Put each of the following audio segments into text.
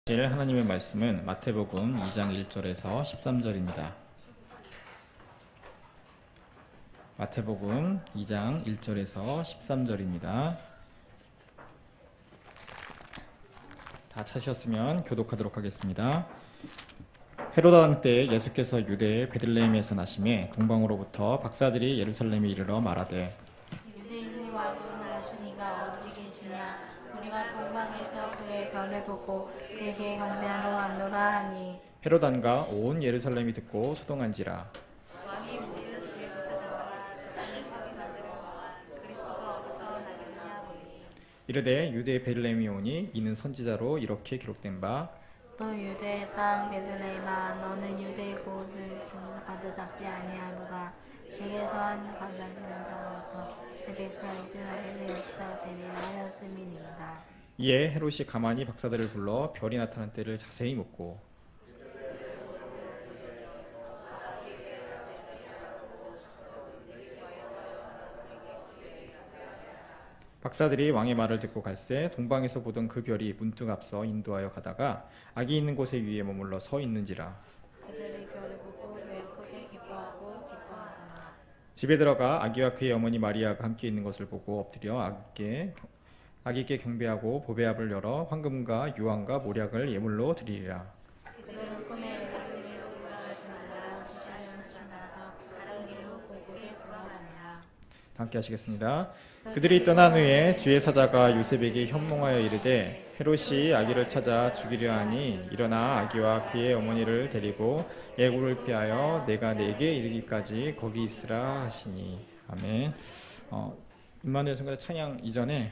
하나님의 말씀은 마태복음 2장 1절에서 13절입니다. 마태복음 2장 1절에서 13절입니다. 다 찾으셨으면 교독하도록 하겠습니다. 헤롯 왕 때 예수께서 유대의 베들레헴에서 나심에 동방으로부터 박사들이 예루살렘에 이르러 말하되 유대인이 와서 나시니가 어디 계시냐? 우리가 동방에서 그의 별을 보고 그에게 경배하러 왔노라 하니 헤롯 왕과 온 예루살렘이 듣고 소동한지라. 왕이 모든 제사장과 스가랴 사기관들과 그리스도가 어디서 나겠냐 보니 이르되 유대의 베들레헴이 오니 이는 선지자로 이렇게 기록된 바 또 유대의 땅 베들레헴아 너는 유대의 고을 받아 잡지 아니하노라. 내게서 한 관장이는 자로서 내 백성 이스라엘의 목자 되리라 하였음이니이다. 이에 헤롯이 가만히 박사들을 불러 별이 나타난 때를 자세히 묻고 박사들이 왕의 말을 듣고 갈새 동방에서 보던 그 별이 문득 앞서 인도하여 가다가 아기 있는 곳에 위에 머물러 서 있는지라. 그들이 별을 보고 매우 크게 기뻐하더라. 집에 들어가 아기와 그의 어머니 마리아가 함께 있는 것을 보고 엎드려 아기께 경배하고 보배압을 열어 황금과 유황과 모략을 예물로 드리리라. 그들은 꿈에 에르사ലേ로 올라가지니라. 지시하여 나가 다른 길로 고국에 돌아가니라. 함께 하시겠습니다. 그들이 떠난 후에 주의 사자가 요셉에게 현몽하여 이르되 헤롯이 아기를 찾아 죽이려 하니 일어나 아기와 그의 어머니를 데리고 애굽을 피하여 내가 내게 이르기까지 거기 있으라 하시니. 아멘. 임마누엘 성가대 찬양 이전에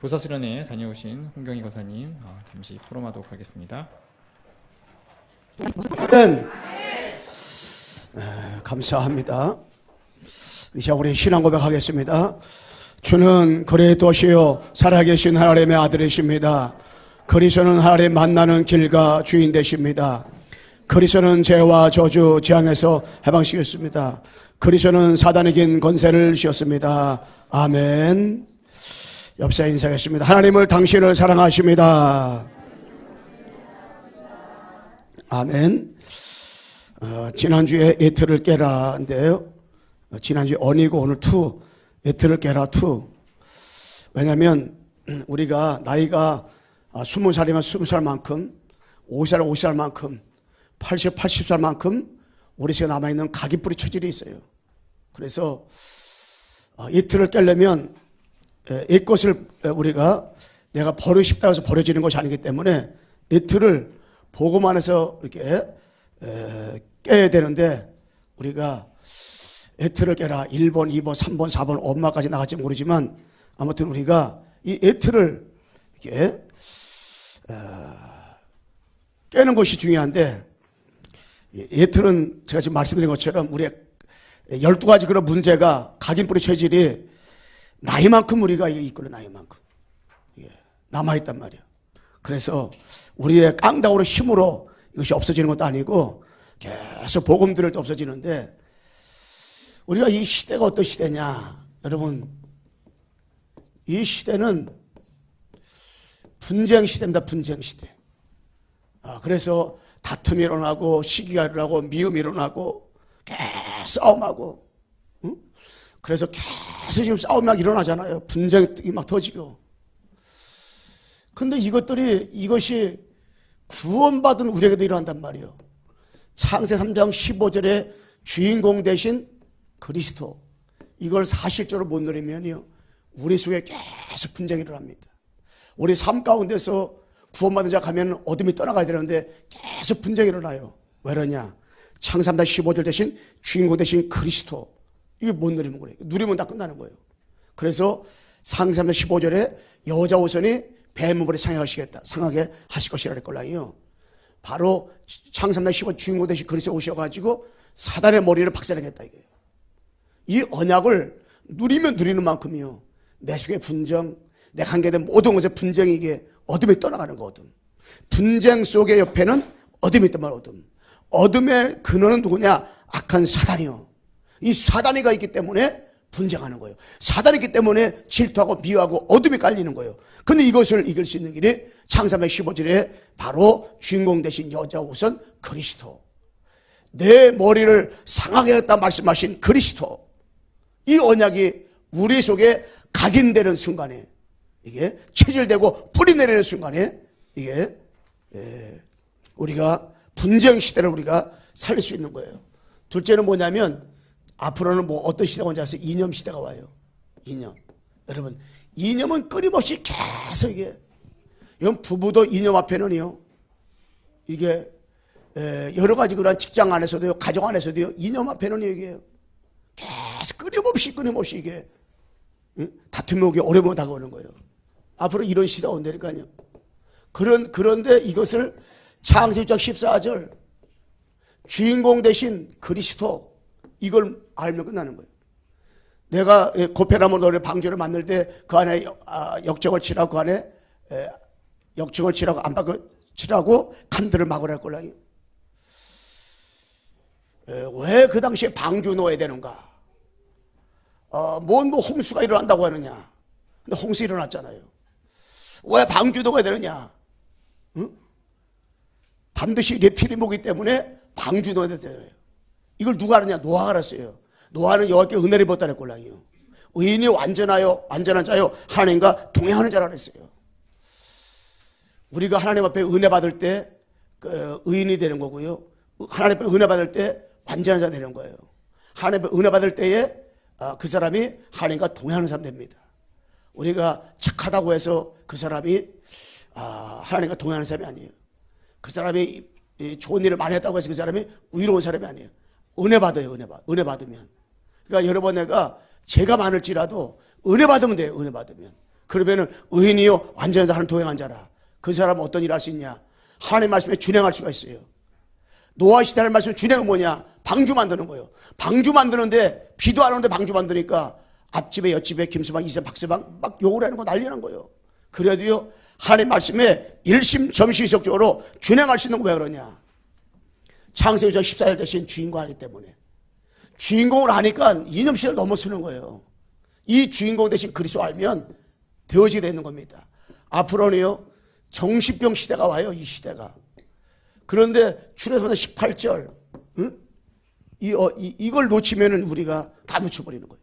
교사 수련회 다녀오신 홍경희 거사님 잠시 포럼하도록 하겠습니다. 감사합니다. 이제 우리 신앙 고백하겠습니다. 주는 그리스도시요 살아계신 하나님의 아들이십니다. 그리스도는 하나님 만나는 길과 주인 되십니다. 그리스도는 죄와 저주 재앙에서 해방시켰습니다. 그리스도는 사단의 긴 권세를 씌웠습니다. 아멘. 옆사람 인사하겠습니다. 하나님을 당신을 사랑하십니다. 아멘. 지난주에 에트를 깨라인데요. 지난주에 언이고 오늘 투, 에트를 깨라 투. 왜냐하면 우리가 나이가 20살이면 20살만큼, 50살, 50살만큼, 80살만큼 우리 속에 남아있는 가기뿌리 체질이 있어요. 그래서 에트를 깨려면 이 것을 우리가 내가 버리고 싶다고 해서 버려지는 것이 아니기 때문에 에트를 보고만 해서 이렇게 깨야 되는데 우리가 에트를 깨라 1번, 2번, 3번, 4번 엄마까지 나갈지 모르지만 아무튼 우리가 이 에트를 이렇게 깨는 것이 중요한데 에트는 제가 지금 말씀드린 것처럼 우리의 12가지 그런 문제가 각인뿌리 체질이 나이만큼 우리가 이끌어 나이만큼 남아있단 말이에요. 그래서 우리의 깡다우로 힘으로 이것이 없어지는 것도 아니고 계속 복음 들을 때 없어지는데 우리가 이 시대가 어떤 시대냐 여러분 이 시대는 분쟁 시대입니다. 분쟁 시대. 그래서 다툼이 일어나고 시기가 일어나고 미움이 일어나고 계속 싸움하고 그래서 계속 지금 싸움이 막 일어나잖아요. 분쟁이 막 터지고. 근데 이것이 구원받은 우리에게도 일어난단 말이에요. 창세 3장 15절에 주인공 대신 그리스도. 이걸 사실적으로 못 누리면요. 우리 속에 계속 분쟁이 일어납니다. 우리 삶 가운데서 구원받은 자 가면 어둠이 떠나가야 되는데 계속 분쟁이 일어나요. 왜 그러냐? 창세 3장 15절 대신 주인공 대신 그리스도. 이게 못 누리면 그래요. 누리면 다 끝나는 거예요. 그래서 창세 3장 15절에 여자 우선이 뱀물에 상하게 하실 것이라 그랬걸랑요. 바로 창세 3장 15절 주인공 대신 그리스도 오셔가지고 사단의 머리를 박살내겠다 이거예요. 이 언약을 누리면 누리는 만큼이요. 내 속의 분쟁, 내 관계된 모든 것의 분쟁이 이게 어둠에 떠나가는 거 어둠. 분쟁 속의 옆에는 어둠이 있단 말이야 어둠. 어둠의 근원은 누구냐? 악한 사단이요. 이 사단이가 있기 때문에 분쟁하는 거예요. 사단이기 때문에 질투하고 미워하고 어둠이 깔리는 거예요. 그런데 이것을 이길 수 있는 길이 창세기 15절에 바로 주인공 되신 여자 옷은 그리스도. 내 머리를 상하게 하겠다 말씀하신 그리스도. 이 언약이 우리 속에 각인되는 순간에, 이게 체질되고 뿌리 내리는 순간에 이게 우리가 분쟁 시대를 우리가 살릴 수 있는 거예요. 둘째는 뭐냐면 앞으로는 뭐 어떤 시대가 온지 아세요? 이념 시대가 와요. 이념. 여러분, 이념은 끊임없이 계속 이건 부부도 이념 앞에는요, 이게 여러 가지 그런 직장 안에서도요, 가정 안에서도요, 이념 앞에는 이게 계속 끊임없이 이게 다툼이 오게 어려움이 다가오는 거예요. 앞으로 이런 시대가 온다니까요. 그런데 이것을 창세기 1장 14절 주인공 대신 그리스도, 이걸 알면 끝나는 거예요. 내가 고페라모 노래 방주를 만들 때 그 안에 역적을 칠하고 그 안에 역적을 칠하고 안팎을 칠하고 칸들을 막으라 할 거라요. 왜 그 당시에 방주 넣어야 되는가? 뭐 홍수가 일어난다고 하느냐? 근데 홍수 일어났잖아요. 왜 방주 넣어야 되느냐? 응? 반드시 네피림이기 때문에 방주 넣어야 되잖아요. 이걸 누가 알았냐? 노아가 알았어요. 노아는 여호와께 은혜를 입었다 그랬걸랑요. 의인이 완전한 자요 하나님과 동행하는 자라 그랬어요. 우리가 하나님 앞에 은혜 받을 때 의인이 되는 거고요. 하나님 앞에 은혜 받을 때 완전한 자 되는 거예요. 하나님 앞에 은혜 받을 때에 그 사람이 하나님과 동행하는 사람 됩니다. 우리가 착하다고 해서 그 사람이 하나님과 동행하는 사람이 아니에요. 그 사람이 좋은 일을 많이 했다고 해서 그 사람이 의로운 사람이 아니에요. 은혜 받아요. 은혜 받으면. 그러니까 여러분, 내가 죄가 많을지라도 은혜 받으면 돼요. 은혜 받으면. 그러면은 의인이요 완전히 하나님 동행한 자라. 그 사람은 어떤 일을 할 수 있냐? 하나님 말씀에 준행할 수가 있어요. 노아 시대 할 말씀 준행은 뭐냐? 방주 만드는 거예요. 방주 만드는데 비도 안 오는데 방주 만드니까 앞집에 옆집에 김서방 이서방 박서방 막 욕을 하는 거 난리난 거예요. 그래도요 하나님 말씀에 일심점시적으로 준행할 수 있는 거 왜 그러냐? 창세기 14절 대신 주인공 하기 때문에. 주인공을 아니까 이념시대를 넘어서는 거예요. 이 주인공 대신 그리스도 알면 되어지게 되는 겁니다. 앞으로는요 정신병 시대가 와요. 이 시대가. 그런데 출애굽기 18절 이걸 놓치면은 우리가 다 놓쳐버리는 거예요.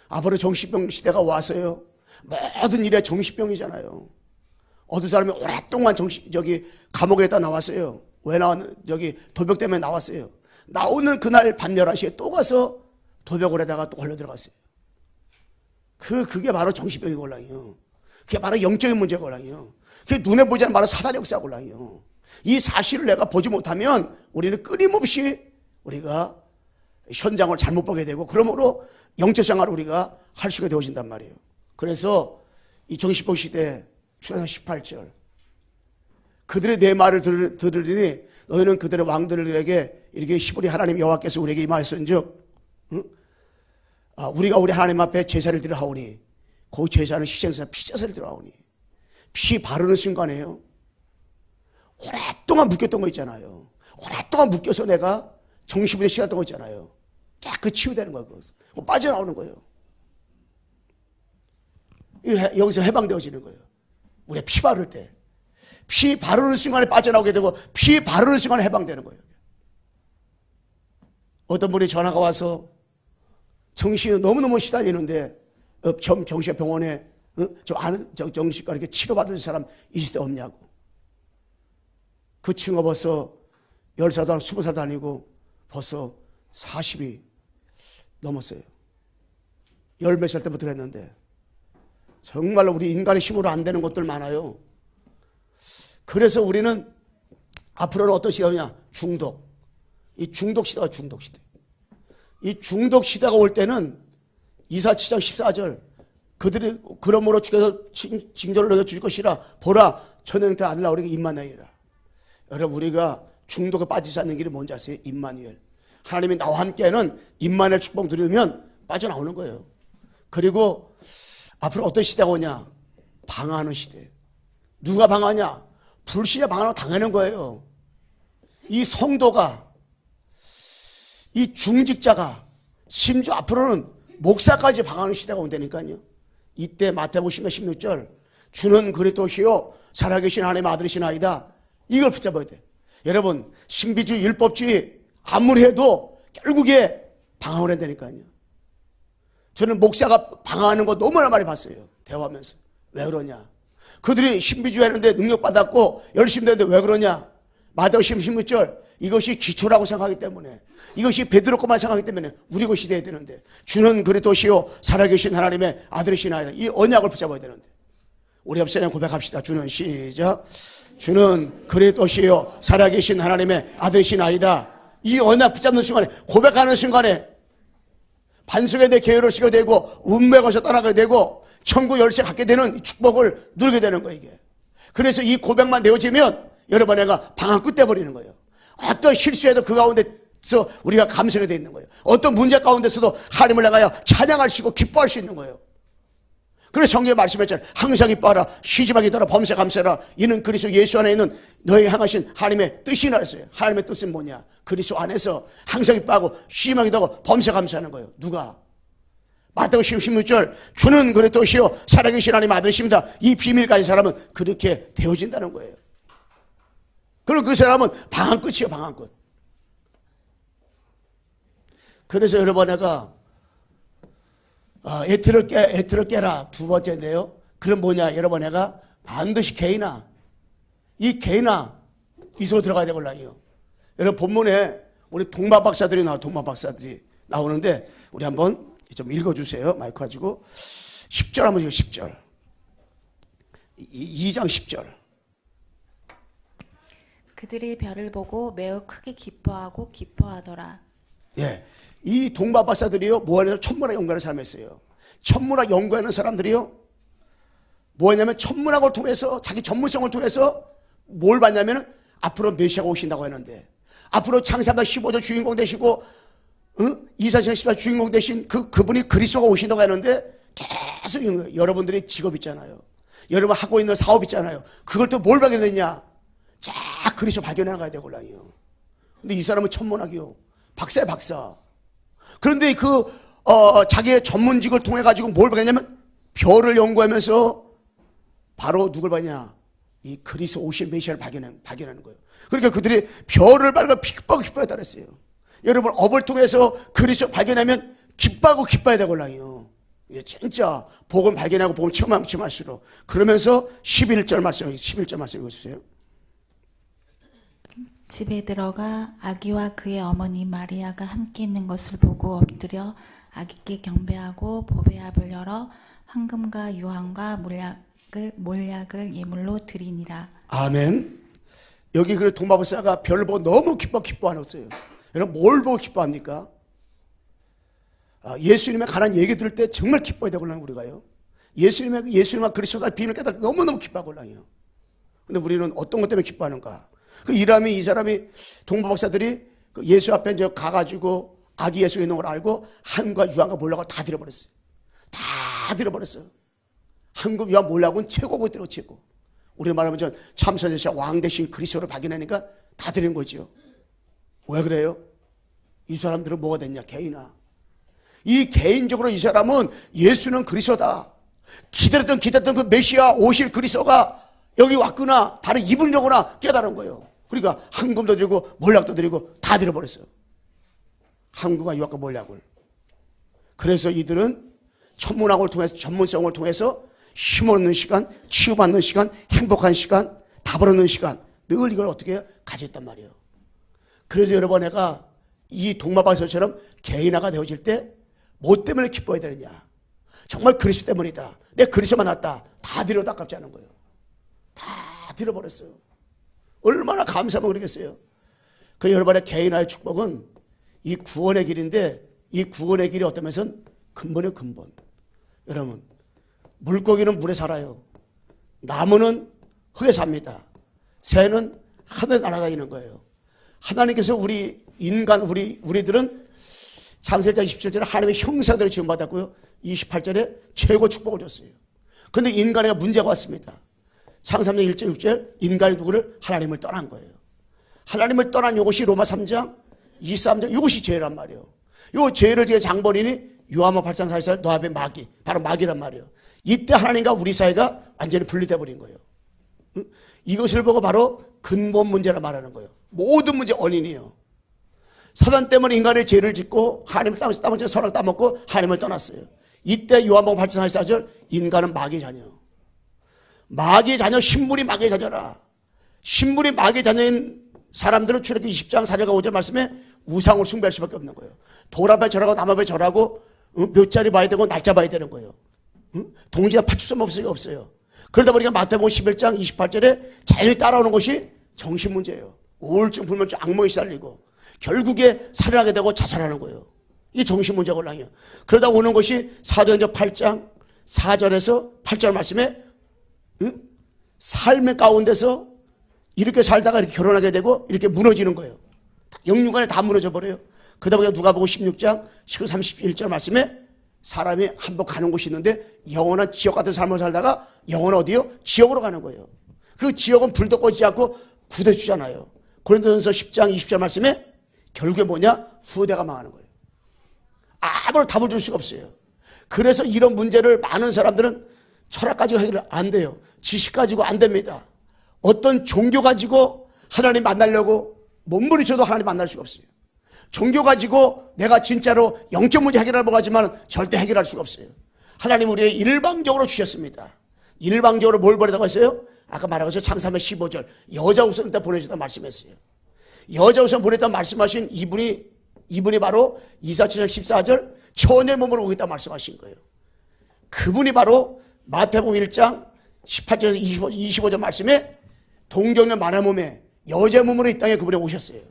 앞으로 정신병 시대가 와서요 모든 일에 정신병이잖아요. 어떤 사람이 오랫동안 감옥에다 나왔어요. 왜 나왔는? 도벽 때문에 나왔어요. 나오는 그날 밤 11시에 또 가서 도벽을 하다가 또 걸려 들어갔어요. 그게 바로 정신병이걸랑요. 그게 바로 영적인 문제걸랑요. 그게 눈에 보지 않는 바로 사단의 역사걸랑요. 이 사실을 내가 보지 못하면 우리는 끊임없이 우리가 현장을 잘못 보게 되고 그러므로 영적 생활을 우리가 할 수가 되어진단 말이에요. 그래서 이 정신병 시대 출애굽기 18절 그들의 내 말을 들으리니 너희는 그들의 왕들에게 이렇게 시부리 하나님 여호와께서 우리에게 임하였은즉 우리가 우리 하나님 앞에 제사를 드려 하오니 그 제사는 희생사 피제사를 드려 하오니 피 바르는 순간에요 오랫동안 묶였던 거 있잖아요. 오랫동안 묶여서 내가 정신부에 시간 동안 있잖아요. 깨끗이 치유되는 거예요. 그거 빠져나오는 거예요. 여기서 해방되어지는 거예요. 우리가 피 바를 때. 피 바르는 순간에 빠져나오게 되고 피 바르는 순간에 해방되는 거예요. 어떤 분이 전화가 와서 정신이 너무너무 시달리는데 정신병원에 정신과 이렇게 치료받은 사람 이 시대 없냐고. 그 친구가 벌써 10살도 아니고 20살도 아니고 벌써 40이 넘었어요. 열 몇 살 때부터 했는데 정말로 우리 인간의 힘으로 안 되는 것들 많아요. 그래서 우리는 앞으로는 어떤 시대냐? 중독. 이 중독 시대가 중독 시대. 이 중독 시대가 올 때는 이사 7장 14절 그들이 그러므로 주께서 징조를 내어 주실 것이라 보라 천형태 아들 나오리가 임마누엘이라. 여러분 우리가 중독에 빠지지 않는 길이 뭔지 아세요? 임마누엘. 하나님이 나와 함께하는 임마누엘 축복 누리면 빠져나오는 거예요. 그리고 앞으로 어떤 시대가 오냐? 방황하는 시대. 누가 방황하냐? 불신의 방황을 당하는 거예요. 이 성도가 이 중직자가 심지어 앞으로는 목사까지 방황하는 시대가 온다니까요. 이때 마태복음 16절 주는 그리스도시요 살아계신 하나님의 아들이시나이다. 이걸 붙잡아야 돼. 여러분 신비주의 율법주의 아무리 해도 결국에 방황을 한다니까요. 저는 목사가 방황하는 거 너무나 많이 봤어요. 대화하면서. 왜 그러냐. 그들이 신비주의 하는데 능력받았고 열심히 했는데 왜 그러냐. 마태복음 16절 이것이 기초라고 생각하기 때문에, 이것이 베드로 것만 생각하기 때문에 우리 것이 돼야 되는데, 주는 그리스도시요 살아계신 하나님의 아들이시나이다. 이 언약을 붙잡아야 되는데, 우리 옆사람 고백합시다. 주는 시작. 주는 그리스도시요 살아계신 하나님의 아들이시나이다. 이 언약 붙잡는 순간에, 고백하는 순간에 반석에 대해 계율을 쓰게 되고 운명의 것을 떠나게 되고 천국 열쇠 갖게 되는 축복을 누리게 되는 거예요. 이게. 그래서 이 고백만 되어지면 여러분 내가 방황 끝내버리는 거예요. 어떤 실수에도 그 가운데서 우리가 감성이 되어 있는 거예요. 어떤 문제 가운데서도 하나님을 나가야 찬양할 수 있고 기뻐할 수 있는 거예요. 그래서 성경에 말씀했잖아요. 항상 기뻐하라 시집하기 따라 범사 감사라 이는 그리스도 예수 안에 있는 너에게 향하신 하나님의 뜻이라 했어요. 하나님의 뜻은 뭐냐. 그리스도 안에서 항상 기뻐하고 시집하기도 하고 범사 감사하는 거예요. 누가? 마태복음 16절 주는 그리스도시요 살아계신 하나님의 아들이십니다. 이 비밀 가진 사람은 그렇게 되어진다는 거예요. 그럼 그 사람은 방황 끝이에요. 방황 끝. 그래서 여러분 내가 애틀을 깨라 두 번째인데요. 그럼 뭐냐. 여러분 내가 반드시 개인아 이 소로 들어가야 되걸랑요. 여러분 본문에 우리 동방 박사들이 나오는데 우리 한번 좀 읽어주세요. 마이크 가지고 10절 한번 읽어. 10절 2장 10절 그들이 별을 보고 매우 크게 기뻐하고 기뻐하더라. 예, 이 동방 박사들이요 뭐하냐면 천문학 연구하는 사람이었어요. 천문학 연구하는 사람들이요 뭐하냐면 천문학을 통해서 자기 전문성을 통해서 뭘 봤냐면 앞으로 메시아가 오신다고 했는데 앞으로 창세기 15절 주인공 되시고 이사시아 14 주인공 되신 그분이 그리스도가 오신다고 했는데 계속 여러분들이 직업 있잖아요. 여러분 하고 있는 사업 있잖아요. 그걸 또 뭘 발견했냐. 자 그리스도 발견해 나가야 되걸랑요. 근데 이 사람은 천문학이요. 박사야 박사. 그런데 자기의 전문직을 통해 가지고 뭘 발견했냐면 별을 연구하면서 바로 누굴 봤냐. 이 그리스도 오실 메시아를 발견하는 거예요. 그러니까 그들이 별을 발견하고 기뻐하다 그랬어요. 여러분 업을 통해서 그리스도 발견하면 기뻐하고 기뻐해야 되걸랑요. 이게 진짜 복음 발견하고 복음 체험할수록. 그러면서 11절 말씀 읽어주세요. 집에 들어가 아기와 그의 어머니 마리아가 함께 있는 것을 보고 엎드려 아기께 경배하고 보배압을 열어 황금과 유황과 몰약을 예물로 드리니라. 아멘. 여기 그 동방박사가 별 보고 너무 기뻐하셨어요. 여러분 뭘 보고 기뻐합니까? 예수님의 관한 얘기 들을 때 정말 기뻐해야 되거든요. 우리가요. 예수님과 그리스도의 비밀을 깨달을 때 너무너무 기뻐하거든요. 근데 우리는 어떤 것 때문에 기뻐하는가? 이 사람이 동방박사들이 예수 앞에 이제 가가지고 아기 예수가 있는 걸 알고 한과 유황과 몰락을 다 드려버렸어요. 다 드려버렸어요. 한국 유황 몰락은 최고고 있더라고 최고. 우리 말하면 전 참선제사 왕 대신 그리스도를 발견하니까 다 드리는 거죠. 왜 그래요? 이 사람들은 뭐가 됐냐? 개인아. 이 개인적으로 이 사람은 예수는 그리스도다. 기다렸던 그 메시아 오실 그리스도가 여기 왔구나. 바로 이분이구나 깨달은 거예요. 그러니까 황금도 드리고 몰락도 드리고 다 드려버렸어요. 황금과 유황과 몰락을. 그래서 이들은 천문학을 통해서 전문성을 통해서 힘 얻는 시간, 치유받는 시간, 행복한 시간, 답을 얻는 시간 늘 이걸 어떻게 해요? 가졌단 말이에요. 그래서 여러분 내가 이 동방박사처럼 개인화가 되어질 때 뭐 때문에 기뻐해야 되느냐. 정말 그리스도 때문이다. 내 그리스도 만났다. 다 드려도 아깝지 않은 거예요. 다 드려버렸어요. 얼마나 감사하면 그러겠어요. 그래서 여러분의 개인화의 축복은 이 구원의 길인데 이 구원의 길이 어떤 면에서는 근본의 근본. 여러분 물고기는 물에 살아요. 나무는 흙에 삽니다. 새는 하늘에 날아다니는 거예요. 하나님께서 우리 인간 우리들은 창세기 27절에 하나님의 형상대로 지음받았고요. 28절에 최고 축복을 줬어요. 그런데 인간에 문제가 왔습니다. 창세기 1절 6절 인간이 누구를? 하나님을 떠난 거예요. 하나님을 떠난 이것이 로마 3장 23장 이것이 죄란 말이에요. 이 죄를 지은 장본인이 요한복음 8장 44절 너 앞에 마귀, 바로 마귀란 말이에요. 이때 하나님과 우리 사이가 완전히 분리돼 버린 거예요. 이것을 보고 바로 근본 문제라 말하는 거예요. 모든 문제 원인이에요. 사단 때문에 인간의 죄를 짓고 하나님을 따먹고 선을 따먹고 하나님을 떠났어요. 이때 요한복음 8장 44절 인간은 마귀의 자녀. 마귀의 자녀, 신분이 마귀의 자녀라. 신분이 마귀의 자녀인 사람들은 출애굽기 20장 4절과 5절 말씀에 우상을 숭배할 수밖에 없는 거예요. 돌 앞에 절하고 남 앞에 절하고 묘자리 봐야 되고 날짜 봐야 되는 거예요. 동지가 파출소만 없으니까 없어요. 그러다 보니까 마태복음 11장 28절에 자연히 따라오는 것이 정신 문제예요. 우울증, 불면증, 악몽에 시달리고 결국에 살인하게 되고 자살하는 거예요. 이게 정신 문제가 올라요. 그러다 오는 것이 사도행전 8장 4절에서 8절 말씀에 삶의 가운데서 이렇게 살다가 이렇게 결혼하게 되고 이렇게 무너지는 거예요. 영육간에 다 무너져 버려요. 그러다 보니까 누가복음 16장 19, 31절 말씀에 사람이 한번 가는 곳이 있는데 영원한 지옥 같은 삶을 살다가 영원한 어디요? 지옥으로 가는 거예요. 그 지옥은 불도 꺼지지 않고 굳어주잖아요. 고린도전서 10장 20절 말씀에 결국에 뭐냐? 후대가 망하는 거예요. 아무런 답을 줄 수가 없어요. 그래서 이런 문제를 많은 사람들은 철학 가지고 해결 안 돼요. 지식 가지고 안 됩니다. 어떤 종교 가지고 하나님 만나려고 몸부림쳐도 하나님 만날 수가 없어요. 종교 가지고 내가 진짜로 영적 문제 해결하려고 하지만 절대 해결할 수가 없어요. 하나님 우리에게 일방적으로 주셨습니다. 일방적으로 뭘 보내다고 했어요? 아까 말한 것처럼 창사면 15절 여자 우선을 때 보내주다 말씀했어요. 여자 우선 보냈다 말씀하신 이분이 바로 이사야서 14절 처녀의 몸으로 오겠다 말씀하신 거예요. 그분이 바로 마태복음 1장 18절에서 25절 말씀에 동정녀 마리아 몸에 여자 몸으로 이 땅에 그분이 오셨어요.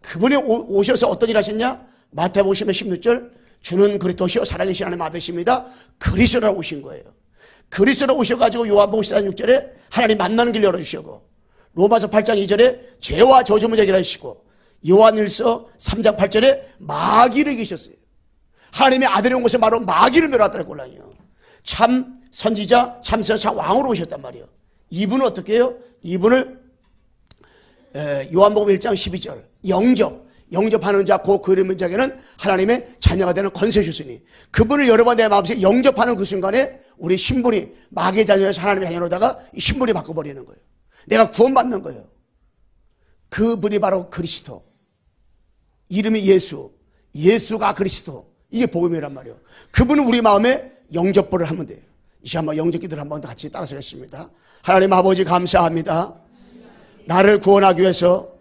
그분이 오셔서 어떤 일 하셨냐? 마태복음 16절 주는 그리스도시요 살아계신 하나님 아들이십니다. 그리스도라고 오신 거예요. 그리스도로 오셔가지고 요한복음 14장 6절에 하나님 만나는 길 열어주시고 로마서 8장 2절에 죄와 저주 문제 해결하시고 요한일서 3장 8절에 마귀를 이기셨어요. 하나님의 아들이 온 것은 바로 마귀를 멸하더라고 곤란이요. 참 선지자, 참 선지자, 참 왕으로 오셨단 말이에요. 이분은 어떻게 해요? 이분을 요한복음 1장 12절 영접하는 자 그 그림의 자에게는 하나님의 자녀가 되는 권세 주시니 그분을 여러 번 내 마음속에 영접하는 그 순간에 우리 신분이 마귀의 자녀에서 하나님의 자녀로다가 이 신분이 바꿔버리는 거예요. 내가 구원받는 거예요. 그분이 바로 그리스도. 이름이 예수. 예수가 그리스도. 이게 복음이란 말이에요. 그분은 우리 마음에 영접을 하면 돼요. 이제 한번 영접 기도를 한번 같이 따라서 하겠습니다. 하나님 아버지 감사합니다. 나를 구원하기 위해서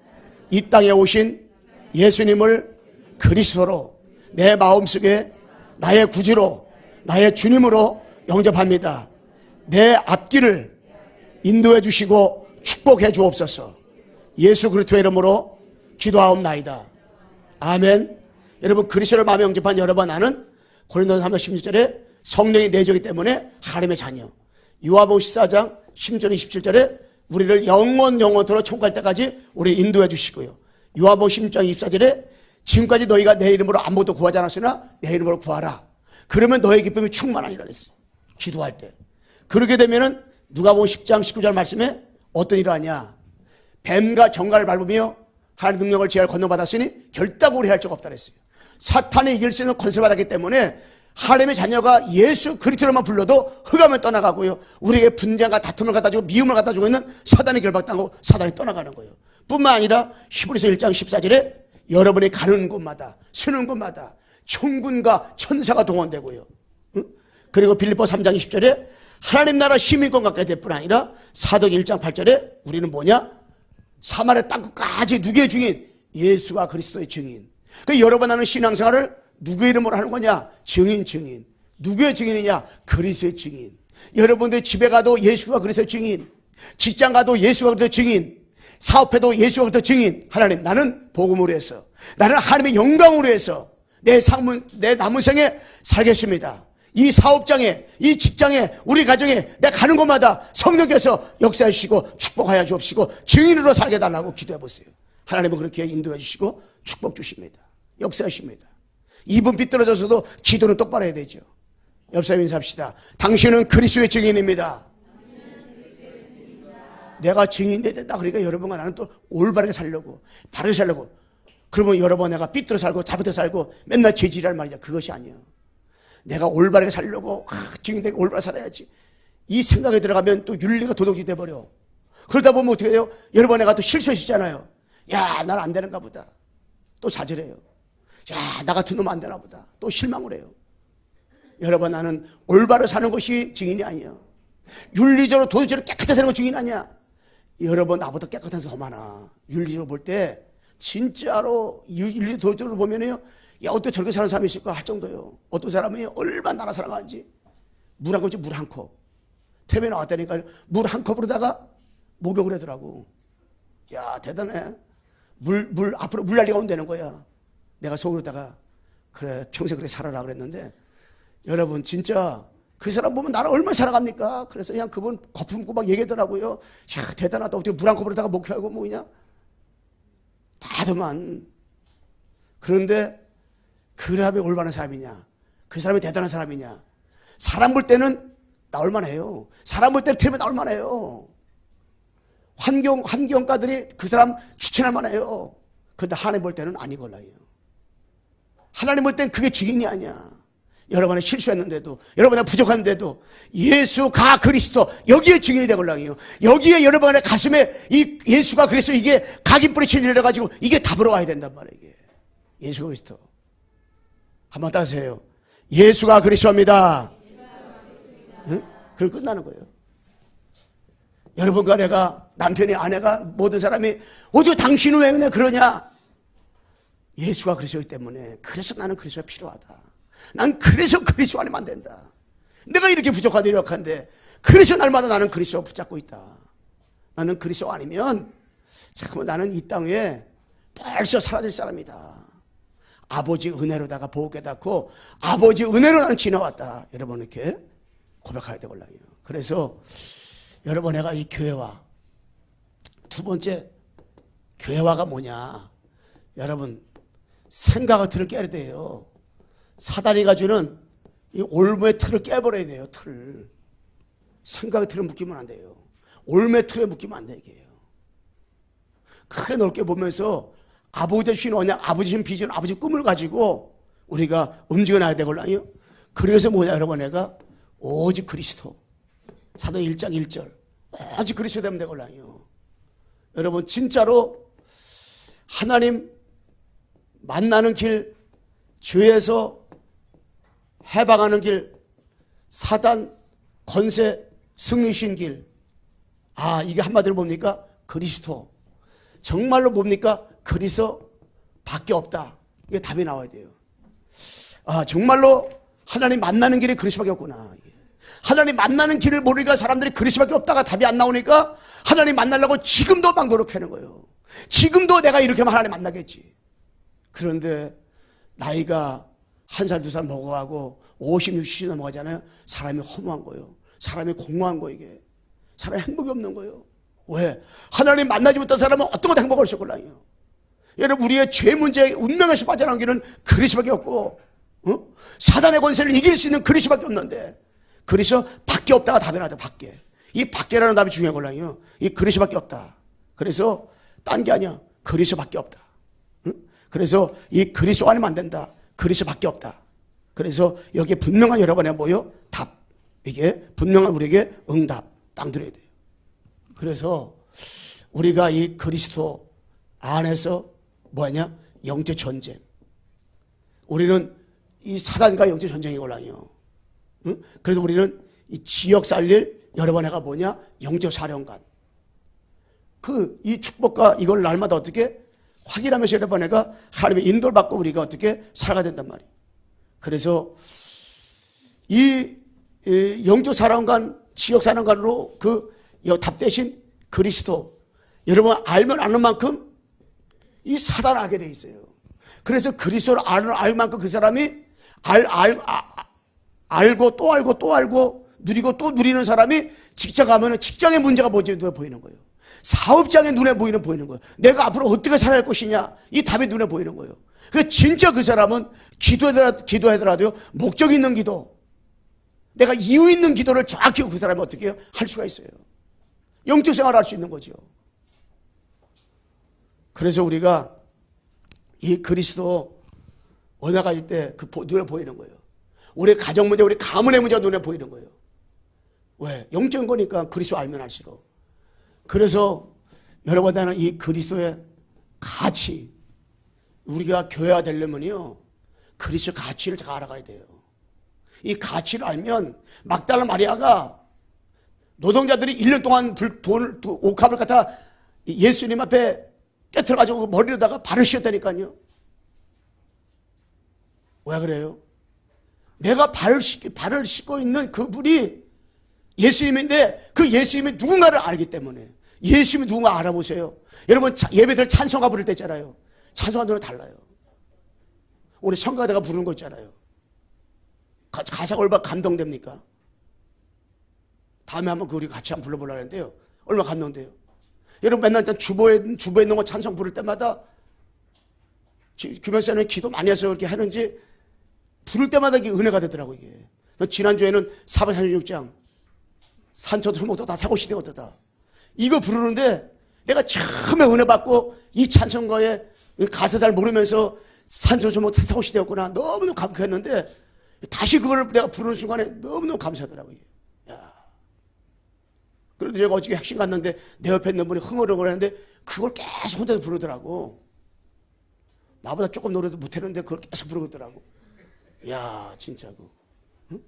이 땅에 오신 예수님을 그리스도로 내 마음속에 나의 구주로 나의 주님으로 영접합니다. 내 앞길을 인도해 주시고 축복해 주옵소서. 예수 그리스도의 이름으로 기도하옵나이다. 아멘. 여러분 그리스도를 마음에 영접한 여러분 나는 고린도서 3장 16절에 성령이 내주기 때문에 하나님의 자녀. 요한복음 14장 10절 27절에 우리를 영원토록 천국갈 때까지 우리를 인도해 주시고요. 요한복음 16장 24절에 지금까지 너희가 내 이름으로 아무것도 구하지 않았으나 내 이름으로 구하라. 그러면 너의 기쁨이 충만하리라 그랬어요. 기도할 때. 그렇게 되면은 누가복음 10장 19절 말씀에 어떤 일을 하냐. 뱀과 정갈을 밟으며 하나님의 능력을 제할 권능받았으니 결단코 우리 할 적 없다 그랬어요. 사탄이 이길 수 있는 권세를 받았기 때문에 하나님의 자녀가 예수 그리스도로만 불러도 흑암을 떠나가고요. 우리에게 분쟁과 다툼을 갖다 주고 미움을 갖다 주고 있는 사단이 결박당하고 사단이 떠나가는 거예요. 뿐만 아니라 히브리서 1장 14절에 여러분이 가는 곳마다 쓰는 곳마다 천군과 천사가 동원되고요. 그리고 빌립보 3장 20절에 하나님 나라 시민권 갖게 될 뿐 아니라 사도기 1장 8절에 우리는 뭐냐? 사마리아 땅끝까지 누구의 증인? 예수가 그리스도의 증인. 그 여러분 하는 신앙생활을 누구의 이름으로 하는 거냐? 증인. 누구의 증인이냐? 그리스도의 증인. 여러분들 집에 가도 예수가 그리스도의 증인. 직장 가도 예수가 그리스도의 증인. 사업해도 예수가 그리스도의 증인. 하나님 나는 복음으로 해서 나는 하나님의 영광으로 해서 내 남은 생에 살겠습니다. 이 사업장에 이 직장에 우리 가정에 내가 가는 곳마다 성령께서 역사하시고 축복하여 주옵시고 증인으로 살게 달라고 기도해 보세요. 하나님은 그렇게 인도해 주시고 축복 주십니다. 역사하십니다. 입은 삐뚤어져서도 기도는 똑바로 해야 되죠. 옆 사람 인사합시다. 당신은 그리스도의 증인입니다. 내가 증인돼야 된다. 그러니까 여러분과 나는 또 올바르게 살려고 바르게 살려고 그러면 여러분 내가 삐뚤어 살고 잘못해 살고 맨날 죄질할 말이죠. 그것이 아니에요. 내가 올바르게 살려고 증인되게 올바르게 살아야지. 이 생각에 들어가면 또 윤리가 도덕이 돼버려. 그러다 보면 어떻게 해요? 여러 번 내가 또 실수했잖아요. 야, 난 안 되는가 보다. 또 좌절해요. 야, 나 같은 놈 안 되나 보다. 또 실망을 해요. 여러분, 나는 올바로 사는 것이 증인이 아니야. 윤리적으로 도덕적으로 깨끗하게 사는 건 증인 아니야. 여러분, 나보다 깨끗한 사람 더 많아. 윤리적으로 볼 때 진짜로 윤리 도덕적으로 보면요, 야, 어떻게 저렇게 사는 사람이 있을까 할 정도예요. 어떤 사람이 얼마나 나라 살아가는지. 물 한 컵씩 물 한 컵. 텔레비에 나왔다니까 물 한 컵으로다가 목욕을 하더라고. 야, 대단해. 앞으로 물 난리가 온다는 거야. 내가 속으로다가 그래, 평생 그렇게 살아라 그랬는데, 여러분, 진짜 그 사람 보면 나를 얼마나 살아갑니까? 그래서 그냥 그분 거품고 막 얘기하더라고요. 야, 대단하다. 어떻게 물 한 컵으로다가 목욕하고 뭐 그냥. 다더만. 그런데 그 사람이 올바른 사람이냐? 그 사람이 대단한 사람이냐? 사람 볼 때는 나올 만해요. 사람 볼 때는 텔레비에 나올 만해요. 환경가들이 그 사람 추천할 만해요. 그런데 하나님 볼 때는 아니걸라요. 하나님 볼 때는 그게 증인이 아니야. 여러분은 실수했는데도, 여러분은 부족한데도 예수가 그리스도, 여기에 증인이 되걸라요. 여기에 여러분의 가슴에 이 예수가 그리스도, 이게 각인뿌리 진리를 가지고 이게 답으로 와야 된단 말이에요. 이게 예수 그리스도. 한번 따세요. 예수가 그리스도입니다. 응? 그럼 끝나는 거예요. 여러분과 내가, 남편이, 아내가, 모든 사람이 어떻게 당신은 왜 그냥 그러냐? 예수가 그리스도이기 때문에. 그래서 나는 그리스도가 필요하다. 난 그래서 그리스도 아니면 안 된다. 내가 이렇게 부족하고 이력한데 그래서 날마다 나는 그리스도 붙잡고 있다. 나는 그리스도 아니면 잠깐만 나는 이 땅 위에 벌써 사라질 사람이다. 아버지 은혜로다가 보호 깨닫고 아버지 은혜로 나는 지나왔다. 여러분 이렇게 고백해야 되걸라요. 그래서 여러분, 내가 이 교회와 두 번째, 교회화가 뭐냐? 여러분, 생각의 틀을 깨야 돼요. 사단이 가지고는 이 올무의 틀을 깨버려야 돼요. 틀을. 생각의 틀에 묶이면 안 돼요. 올무의 틀에 묶이면 안 되게요. 크게 넓게 보면서 아버지 주신 언약, 아버지 주신 비전, 아버지 꿈을 가지고 우리가 움직여놔야 되걸라요. 그래서 뭐냐, 여러분, 내가 오직 그리스도. 사도 1장 1절. 오직 그리스도 되면 되걸라요. 여러분, 진짜로 하나님 만나는 길, 죄에서 해방하는 길, 사단 권세 승리신 길. 아, 이게 한마디로 뭡니까? 그리스도. 정말로 뭡니까? 그리스도 밖에 없다. 이게 답이 나와야 돼요. 아, 정말로 하나님 만나는 길이 그리스도밖에 없구나. 하나님 만나는 길을 모르니까 사람들이 그리스도밖에 없다가 답이 안 나오니까 하나님 만나려고 지금도 막 노력하는 거예요. 지금도 내가 이렇게 하면 하나님 만나겠지. 그런데 나이가 1살, 2살 먹어가고 50, 60이 넘어가잖아요. 사람이 허무한 거예요. 사람이 공허한 거예요. 이게 사람이 행복이 없는 거예요. 왜? 하나님 만나지 못한 사람은 어떤 것도 행복할 수 없거든요. 여러분, 우리의 죄 문제에 운명에서 빠져나온 길은 그리스도밖에 없고, 사단의 권세를 이길 수 있는 그리스도밖에 없는데, 그리스도 밖에 없다가 답이 나다. 밖에. 이 밖에라는 답이 중요한 거라요. 이 그리스도밖에 없다. 그래서 딴 게 아니야. 그리스도밖에 없다. 그래서 이 그리스도 아니면 안 된다. 그리스도밖에 없다. 그래서 여기에 분명한 여러분의 뭐요? 답. 이게 분명한 우리에게 응답 딱 드려야 돼요. 그래서 우리가 이 그리스도 안에서 뭐하냐? 영적 전쟁. 우리는 이 사단과 영적 전쟁이 올라요. 그래서 우리는 이 지역 살릴 여러분 애가 뭐냐? 영적 사령관. 이 축복과 이걸 날마다 어떻게 확인하면서 여러분 애가 하나님의 인도를 받고 우리가 어떻게 살아가야 된단 말이에요. 그래서 이 영적 사령관, 지역 사령관으로 답 대신 그리스도. 여러분 알면 아는 만큼 이 사단을 알게 돼 있어요. 그래서 그리스도를 알 만큼 그 사람이 알고 또 알고 또 알고 누리고 또 누리는 사람이 직장 가면은 직장의 문제가 뭔지 눈에 보이는 거예요. 사업장에 눈에 보이는 거예요. 내가 앞으로 어떻게 살아갈 것이냐, 이 답이 눈에 보이는 거예요. 진짜 그 사람은 기도하더라도 목적 있는 기도, 내가 이유 있는 기도를 정확히 그 사람이 어떻게 해요? 할 수가 있어요. 영적 생활을 할 수 있는 거죠. 그래서 우리가 이 그리스도 언약할 때 눈에 보이는 거예요. 우리 가정 문제, 우리 가문의 문제가 눈에 보이는 거예요. 왜? 영적인 거니까 그리스도 알면 알수록. 그래서 여러분, 나는 이 그리스도의 가치, 우리가 교회가 되려면요, 그리스도 가치를 잘 알아가야 돼요. 이 가치를 알면 막달라 마리아가 노동자들이 1년 동안 돈을, 옥합을 갖다 예수님 앞에 깨트려가지고 머리로다가 발을 씌웠다니까요. 왜 그래요? 내가 발을 씻고 있는 그분이 예수님인데 그 예수님이 누군가를 알기 때문에. 예수님이 누군가 알아보세요. 여러분, 예배들 찬송가 부를 때 있잖아요. 찬송가 노래 달라요. 우리 성가대가 부르는 거 있잖아요. 가사가 얼마나 감동됩니까? 다음에 한번 우리 같이 한번 불러보려고 하는데요. 얼마나 감동돼요. 여러분, 맨날 주보에 있는 거 찬송 부를 때마다 규명사는 기도 많이 해서 그렇게 하는지 부를 때마다 이게 은혜가 되더라고요. 이게. 지난주에는 436장 산초도 술목도 다 사고시대 어떠다. 이거 부르는데 내가 처음에 은혜 받고 이 찬송가에 가사 잘 모르면서 산초도 술목도 다 사고시대였구나. 너무너무 감격했는데 다시 그걸 내가 부르는 순간에 너무너무 감사하더라고요. 야. 그런데 제가 어저께 핵심 갔는데 내 옆에 있는 분이 흥얼흥얼 했는데 그걸 계속 혼자서 부르더라고. 나보다 조금 노래도 못했는데 그걸 계속 부르더라고. 야, 진짜고. 응?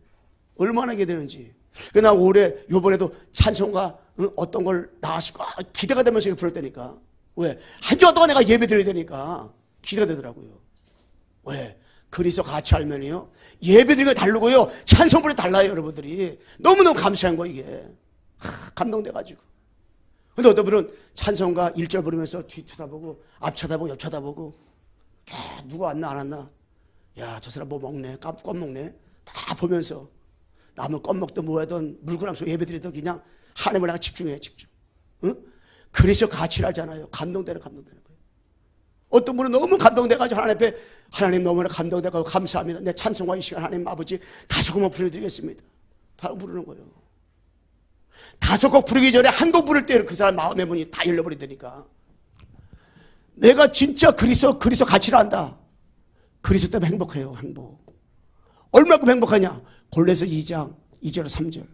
얼마나 하게 되는지. 나 올해 요번에도 찬송가 어떤 걸 나왔을까 기대가 되면서 부를 때니까. 왜? 한 주간 동안 내가 예배 드려야 되니까 기대가 되더라고요. 왜? 그리스도 같이 알면요 예배 드리는 게 다르고요 찬송 부르는 게 달라요. 여러분들이 너무너무 감사한 거 이게. 감동돼가지고. 근데 어떤 분은 찬송가 1절 부르면서 뒤 쳐다보고 앞 쳐다보고 옆 쳐다보고 누가 왔나 안 왔나. 야, 저 사람 뭐 먹네, 껌 먹네. 다 보면서 남은 껌 먹든 뭐하든 물건 앞서 예배 드리든 그냥 하나님을 내가 집중해, 집중. 응? 그래서 가치를 알잖아요. 감동되는 거예요. 어떤 분은 너무 감동돼가지고 하나님 앞에 하나님 너무나 감동돼가지고 감사합니다. 내 찬송과 이 시간 하나님 아버지 5곡만 부르드리겠습니다. 바로 부르는 거예요. 5곡 부르기 전에 한 곡 부를 때 그 사람 마음의 문이 다 열려버리다니까. 내가 진짜 그리스도 가치를 안다. 그리스도 때문에 행복해요. 행복. 얼마큼 행복하냐. 골로새 2장 2절 3절.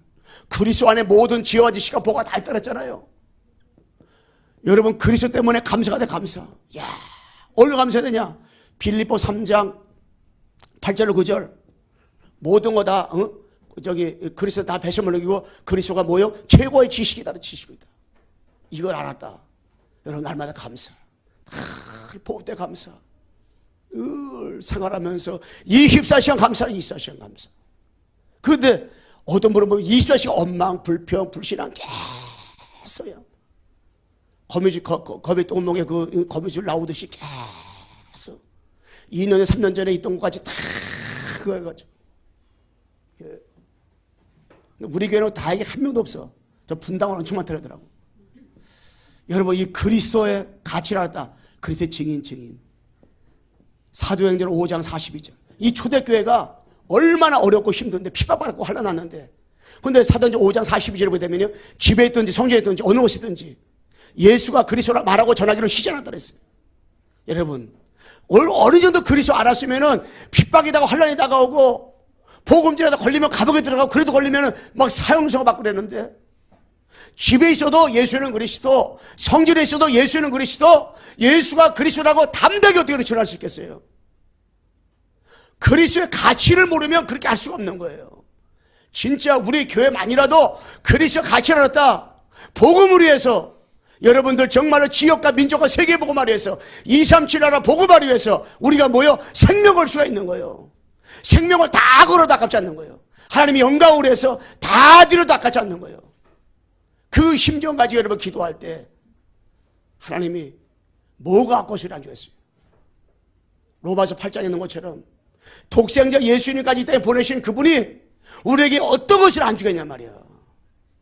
그리스도 안에 모든 지혜와 지식과 보가 다 있다랬잖아요. 여러분, 그리스도 때문에 감사가 돼. 감사. 야, 얼마나 감사해야 되냐. 빌립보 3장 8절 9절. 모든 거 다 그리스도 다 배심을 느끼고 그리스도가 뭐요? 최고의 지식이다. 지식이다. 이걸 알았다. 여러분, 날마다 감사. 볼 때 감사. 늘 생활하면서 24시간 감사, 24시간 감사. 그런데 어떤 분은 보면 24시간 원망, 불평, 불신앙 계속요. 거미 똥목에 그 거미줄 나오듯이 계속 2년에 3년 전에 있던 것까지 다 그거 해가지고. 우리 교회는 다 이게 한 명도 없어. 저 분당은 엄청 많더라고. 여러분, 이 그리스도의 가치를 알았다. 그리스도의 증인. 사도행전 5장 42절. 이 초대교회가 얼마나 어렵고 힘든데 핍박받고 환난났는데, 근데 사도행전 5장 42절에 보게 되면요, 집에 있든지 성전에 있든지 어느 곳에 있든지 예수가 그리스도라 말하고 전하기를 쉬지 않았다 그랬어요. 여러분, 어느 정도 그리스도 알았으면은 핍박이다가 환난이 다가오고 보금질하다 걸리면 감옥에 들어가고 그래도 걸리면은 막 사형선고 받고 그랬는데, 집에 있어도 예수는 그리스도, 성전에 있어도 예수는 그리스도, 예수가 그리스도라고 담대하게 어떻게 전할 수 있겠어요? 그리스도의 가치를 모르면 그렇게 할 수가 없는 거예요. 진짜 우리 교회만이라도 그리스도의 가치를 알았다. 복음을 위해서 여러분들 정말로 지역과 민족과 세계 복음을 위해서 237 나라 복음을 위해서 우리가 모여 생명 걸 수가 있는 거예요. 생명을 다 걸어도 아깝지 않는 거예요. 하나님이 영광을 위해서 다 드려도 아깝지 않는 거예요. 그 심정 가지고 여러분 기도할 때 하나님이 뭐가 아까워서를 안 주겠어요. 로마서 8장에 있는 것처럼 독생자 예수님까지 이 땅에 보내신 그분이 우리에게 어떤 것을 안 주겠냐 말이야.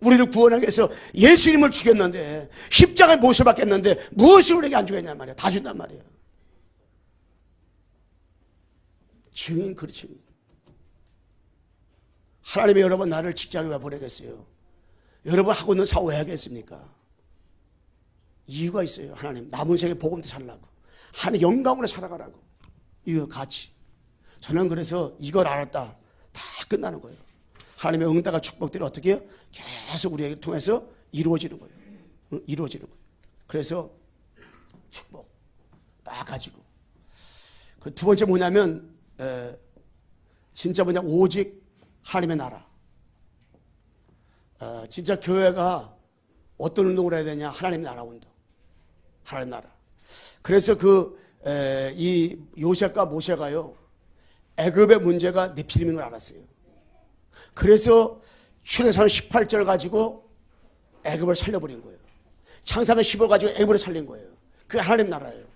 우리를 구원하기 위해서 예수님을 죽였는데, 십자가에 못을 받겠는데 무엇을 우리에게 안 주겠냐 말이야. 다 준단 말이야. 증인, 그렇죠. 하나님이 여러분 나를 직장에 왜 보내겠어요? 여러분 하고 있는 사업 왜 하겠습니까? 이유가 있어요. 하나님 남은 생에 복음도 살라고, 하나님 영광으로 살아가라고. 이거 같이. 저는 그래서 이걸 알았다. 다 끝나는 거예요. 하나님의 응답과 축복들이 어떻게 해요? 계속 우리에게 통해서 이루어지는 거예요. 이루어지는 거예요. 그래서 축복 딱 가지고 그 두 번째 뭐냐면 진짜 뭐냐 오직 하나님의 나라. 진짜 교회가 어떤 운동을 해야 되냐? 하나님의 나라 운동. 하나님 나라. 그래서 이 요셉과 모세가요 애굽의 문제가 네피림인 걸 알았어요. 그래서 출애굽기 18절 가지고 애굽을 살려버린 거예요. 창세기 15 가지고 애굽을 살린 거예요. 그게 하나님 나라예요.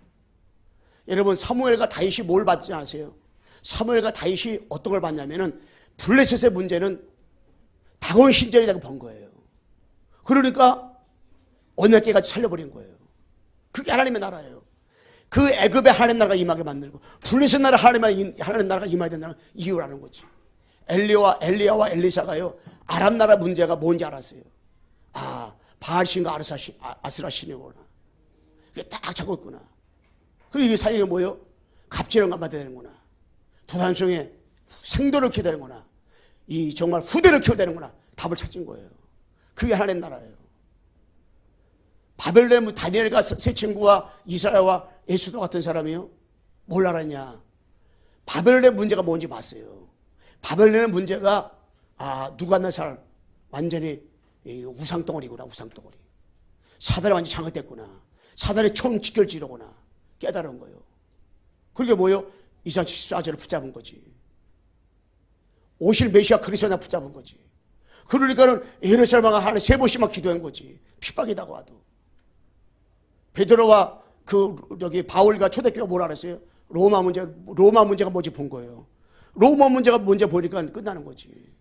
여러분 사무엘과 다윗이 뭘 받지 않으세요? 사무엘과 다윗이 어떤 걸 받냐면은 블레셋의 문제는 다곤 신전이라고 본 거예요. 그러니까 언약궤 같이 살려버린 거예요. 그게 하나님의 나라예요. 그 애굽의 하나님 나라가 임하게 만들고 블레셋 나라 하나님 나라가 임하게 된다는 이유라는 거지. 엘리야와 엘리사가요 아람 나라 문제가 뭔지 알았어요. 아 바알신과 아스라 신이구나. 그게 딱 잡았구나. 그리고 이 사이에 뭐예요? 갑질을 받아야 되는구나. 도단성에 생도를 키워야 되는구나. 이 정말 후대를 키워야 되는구나. 답을 찾은 거예요. 그게 하나님 나라예요. 바벨론 다니엘과 세 친구와 이사야와 예수도 같은 사람이요 뭘 알았냐? 바벨론의 문제가 뭔지 봤어요. 바벨론의 문제가 누가네살 완전히 우상덩어리구나. 우상덩어리. 사단이 완전히 장악됐구나. 사단의 총 직결지로구나 깨달은 거예요. 그게 뭐예요? 이사 74절을 붙잡은 거지. 오실 메시아 그리스도나 붙잡은 거지. 그러니까는 예루살렘과 하나님 세 번씩만 기도한 거지. 핍박이다고 와도. 베드로와 바울과 초대교회가 뭐라 그랬어요? 로마 문제가 뭔지 본 거예요. 로마 문제가 뭔지 보니까 끝나는 거지.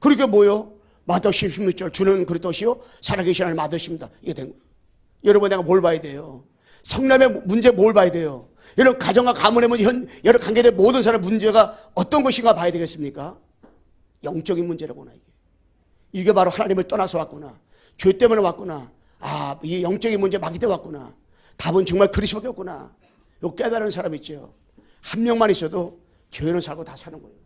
그러니까 뭐요? 마태복음 16절 주는 그리스도시요 살아계신 하나님 아들이십니다. 이게 된 거예요. 여러분 내가 뭘 봐야 돼요? 성남의 문제 뭘 봐야 돼요? 여러분 가정과 가문의 문제, 여러 관계된 모든 사람의 문제가 어떤 것인가 봐야 되겠습니까? 영적인 문제라구나 이게. 이게 바로 하나님을 떠나서 왔구나. 죄 때문에 왔구나. 이 영적인 문제 막이 때 왔구나. 답은 정말 그리스도밖에 없구나. 이거 깨달은 사람 있죠. 한 명만 있어도 교회는 살고 다 사는 거예요.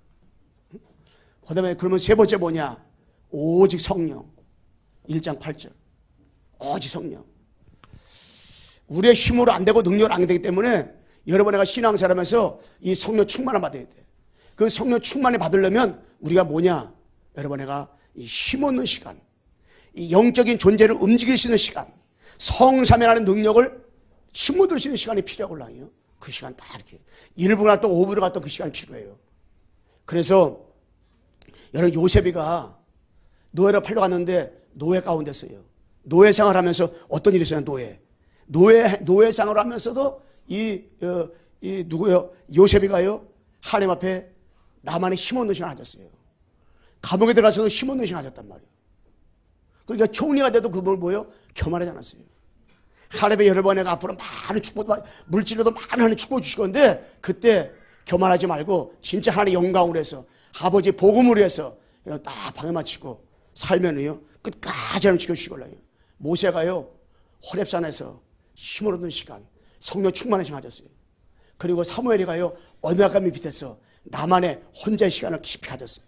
그 다음에 그러면 세 번째 뭐냐? 오직 성령. 1장 8절. 오직 성령. 우리의 힘으로 안 되고 능력으로 안 되기 때문에 여러분 내가 신앙생활하면서 이 성령 충만을 받아야 돼. 그 성령 충만을 받으려면 우리가 뭐냐? 여러분 내가 이 힘없는 시간, 이 영적인 존재를 움직일 수 있는 시간, 성삼위라는 능력을 힘을 들 수 있는 시간이 필요하거든요. 그 시간 다 이렇게 1분간 또 5분간 또 그 시간이 필요해요. 그래서 여러분 요셉이가 노예로 팔려갔는데 노예 가운데 있어요. 노예 생활하면서 어떤 일이 있어요? 노예 생활을 하면서도 누구요? 요셉이가요 하나님 앞에 나만의 힘없는 시간을 가졌어요. 감옥에 들어가서도 힘없는 시간을 가졌단 말이에요. 그러니까 총리가 돼도 그걸 뭐예요? 교만하지 않았어요. 하나님의 여러분 내가 앞으로 많은 축복, 물질로도 많은 축복 주실 건데 그때 교만하지 말고 진짜 하나님의 영광으로 해서 아버지 복음으로 해서 딱 방에 맞추고 살면은요 끝까지 하나님 지켜주시걸라요. 모세가요 호렙산에서 힘을 얻는 시간, 성령 충만한 시간 가졌어요. 그리고 사무엘이가요 언약궤 밑에서 나만의 혼자의 시간을 깊이 가졌어요.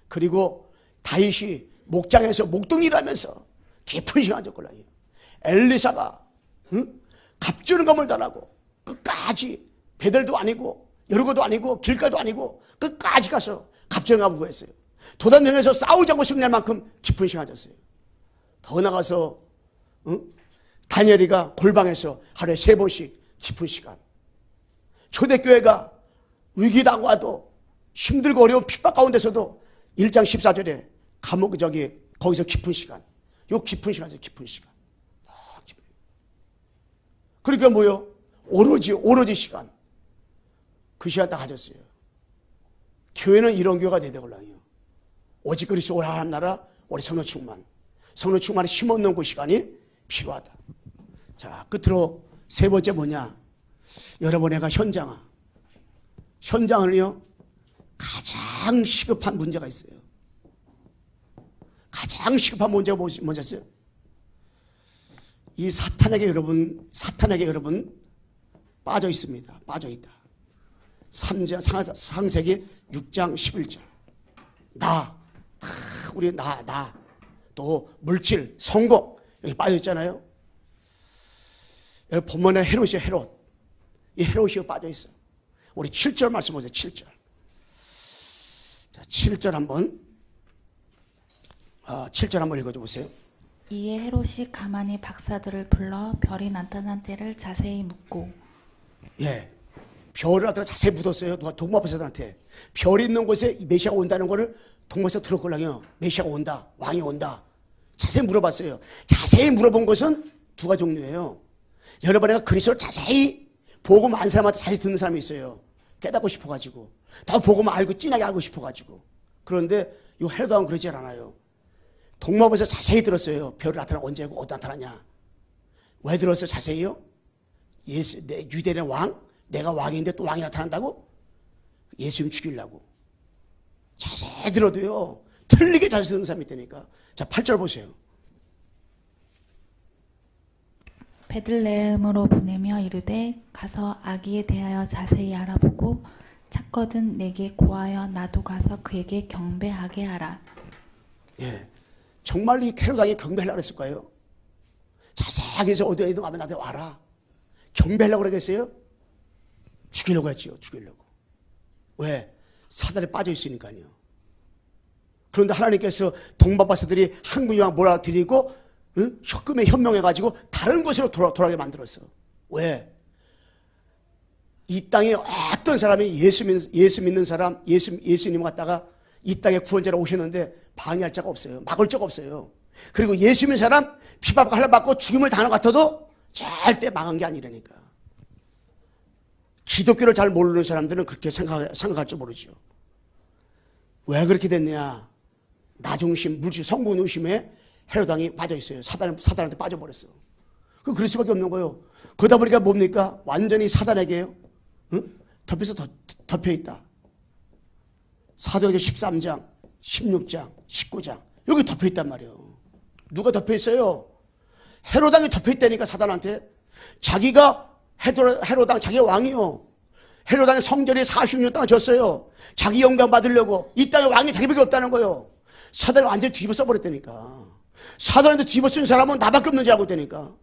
그리고 다윗이 목장에서 목동일을 하면서 깊은 시간 가졌걸라요. 엘리사가 갑주는 검을 달하고 끝까지 베델도 아니고 여리고도 아니고 길가도 아니고 끝까지 가서 갑주는 검을 구했어요. 도단명에서 싸우지 않고 승리할 만큼 깊은 시간 가졌어요. 더 나가서 다니엘이가 골방에서 하루에 3번씩 깊은 시간. 초대교회가 위기당하고 와도 힘들고 어려운 핍박 가운데서도 1장 14절에 거기서 깊은 시간. 요 깊은 시간이죠. 깊은 시간. 그러니까 뭐요? 오로지 시간. 그 시간 다 가졌어요. 교회는 이런 교회가 돼야 되거든요. 오직 그리스도 하나님 나라, 우리 성령 충만. 성령 충만에 힘없는 그 시간이 필요하다. 자, 끝으로 세 번째 뭐냐? 여러분 내가 현장은요 가장 시급한 문제가 있어요. 가장 시급한 문제가 뭐였어요? 이 사탄에게 여러분 빠져 있습니다. 빠져 있다. 창세기 6장 11절. 우리 또 물질, 성공 여기 빠져있잖아요. 여러분 본문에 헤롯이요, 헤롯. 이 헤롯이 빠져있어요. 우리 7절 말씀 보세요. 7절. 자, 7절 한번 7절 한번 읽어줘 보세요. 이에 헤롯이 가만히 박사들을 불러 별이 나타난 때를 자세히 묻고. 예, 별을 갖다가 자세히 묻었어요. 누가 동방박사들한테 별이 있는 곳에 메시아가 온다는 거를 동방박사 들었걸랑요. 메시아가 온다, 왕이 온다. 자세히 물어봤어요. 자세히 물어본 것은 두 가지 종류예요. 여러분, 내가 그리스도를 자세히 보고 많은 사람한테 자세히 듣는 사람이 있어요. 깨닫고 싶어가지고, 더 보고만 알고 진하게 알고 싶어가지고. 그런데 이 헤롯 왕은 그러지 않아요. 동방에서 자세히 들었어요. 별이 나타나 언제고 어디 나타나냐. 왜 들었어요? 자세히요? 유대인의 왕, 내가 왕인데 또 왕이 나타난다고? 예수님 죽이려고. 자세히 들어도요, 틀리게 자세히 듣는 사람이 있다니까. 자, 8절 보세요. 베들레헴으로 보내며 이르되 가서 아기에 대하여 자세히 알아보고 찾거든 내게 고하여 나도 가서 그에게 경배하게 하라. 예, 정말 이 헤롯 왕이 경배하려고 했을까요? 자세하게 해서 어디에든 가면 나한테 와라. 경배하려고 그러겠어요? 죽이려고 했지요. 죽이려고. 왜? 사단에 빠져 있으니까요. 그런데 하나님께서 동방박사들이 한국 왕 몰아드리고 흑금에 현명해가지고 다른 곳으로 돌아가게 만들었어. 왜? 이 땅에 어떤 사람이 예수 믿는 사람, 예수님 갖다가 이 땅에 구원자로 오셨는데 방해할 자가 없어요. 막을 자가 없어요. 그리고 예수 믿는 사람 비박을 받고 죽임을 당한 것 같아도 절대 망한 게 아니라니까. 기독교를 잘 모르는 사람들은 그렇게 생각할 줄 모르죠. 왜 그렇게 됐냐? 나 중심, 물질, 성공 중심에 헤롯 왕이 빠져 있어요. 사단한테 빠져버렸어. 그럴 수밖에 없는 거예요. 그러다 보니까 뭡니까? 완전히 사단에게요. 덮여서 덮여 있다. 사도행전 13장, 16장, 19장 여기 덮여 있단 말이에요. 누가 덮여 있어요? 헤롯 왕이 덮여 있다니까. 사단한테. 자기가 헤롯 왕, 자기가 왕이요. 헤롯 왕의 성전에 46년 동안 졌어요. 자기 영광 받으려고. 이 땅에 왕이 자기밖에 없다는 거예요. 사단을 완전히 뒤집어 써버렸다니까. 사단한테 뒤집어 쓴 사람은 나밖에 없는 줄 알고 있다니까.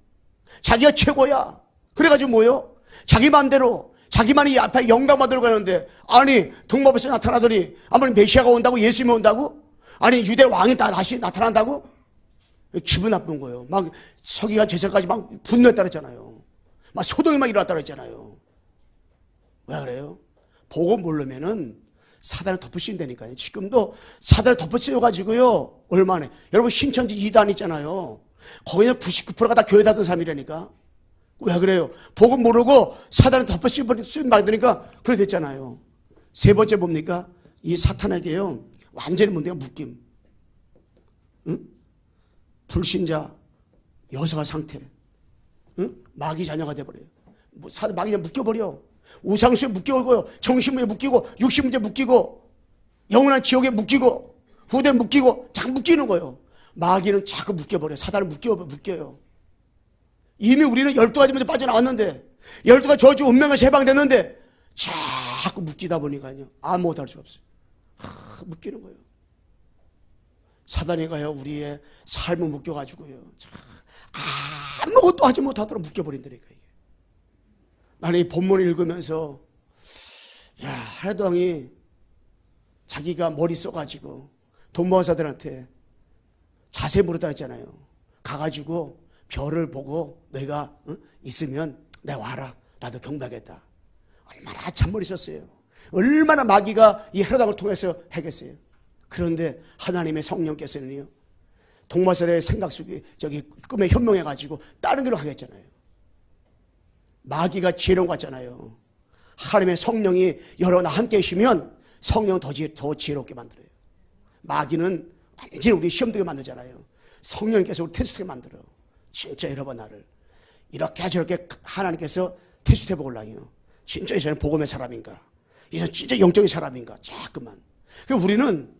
자기가 최고야. 그래가지고 뭐요? 자기 마음대로 자기만이 앞에 영광 받으러 가는데, 아니 동방에서 나타나더니 아무리 메시아가 온다고, 예수님이 온다고? 아니 유대 왕이 다시 나타난다고? 기분 나쁜 거예요. 막 서기관 제사까지 막 분노했다 그랬잖아요. 막 소동이 막 일어났다 그랬잖아요. 왜 그래요? 보고 모르면은 사단을 덮으신다니까요. 지금도 사단을 덮으셔가지고요. 얼마나. 여러분 신천지 2단 있잖아요. 거기는 99%가 다 교회 다던 사람이라니까. 왜 그래요? 보고 모르고 사단을 덮으신 받으니까 그래 됐잖아요. 세 번째 뭡니까? 이 사탄에게요. 완전히 문제가 묶임. 응? 불신자 여성의 상태. 응? 마귀 자녀가 돼버려요. 마귀에 묶여버려. 우상수에 묶이고, 정신문에 묶이고, 육신문제 묶이고, 영원한 지옥에 묶이고, 후대에 묶이고, 자꾸 묶이는 거예요. 마귀는 자꾸 묶여버려요. 사단을 묶여요. 이미 우리는 12가지 문제 빠져나왔는데, 12가지 저주 운명에서 해방됐는데, 자꾸 묶이다 보니까요. 아무것도 할 수 없어요. 묶이는 거예요. 사단이 가요. 우리의 삶을 묶여가지고요. 아무것도 하지 못하도록 묶여버린다니까. 나는 이 본문을 읽으면서, 야, 헤롯 왕이 자기가 머리 써가지고 동방사들한테 자세히 물었다 했잖아요. 가가지고 별을 보고 너희가 있으면 내가 와라. 나도 경배하겠다. 얼마나 잔머리 썼어요. 얼마나 마귀가 이 헤롯 왕을 통해서 하겠어요. 그런데 하나님의 성령께서는요, 동방사들의 생각 속에 꿈에 현명해가지고 다른 길로 가겠잖아요. 마귀가 지혜로운 것 같잖아요. 하나님의 성령이 여러분 함께 계시면 성령 더 지혜롭게 만들어요. 마귀는 완전히 우리 시험 들게 만들잖아요. 성령께서 우리 테스트하게 만들어요. 진짜 여러분 나를 이렇게 저렇게 하나님께서 테스트해 보려고요. 진짜 이 사람은 복음의 사람인가? 이 사람은 진짜 영적인 사람인가? 자꾸만. 우리는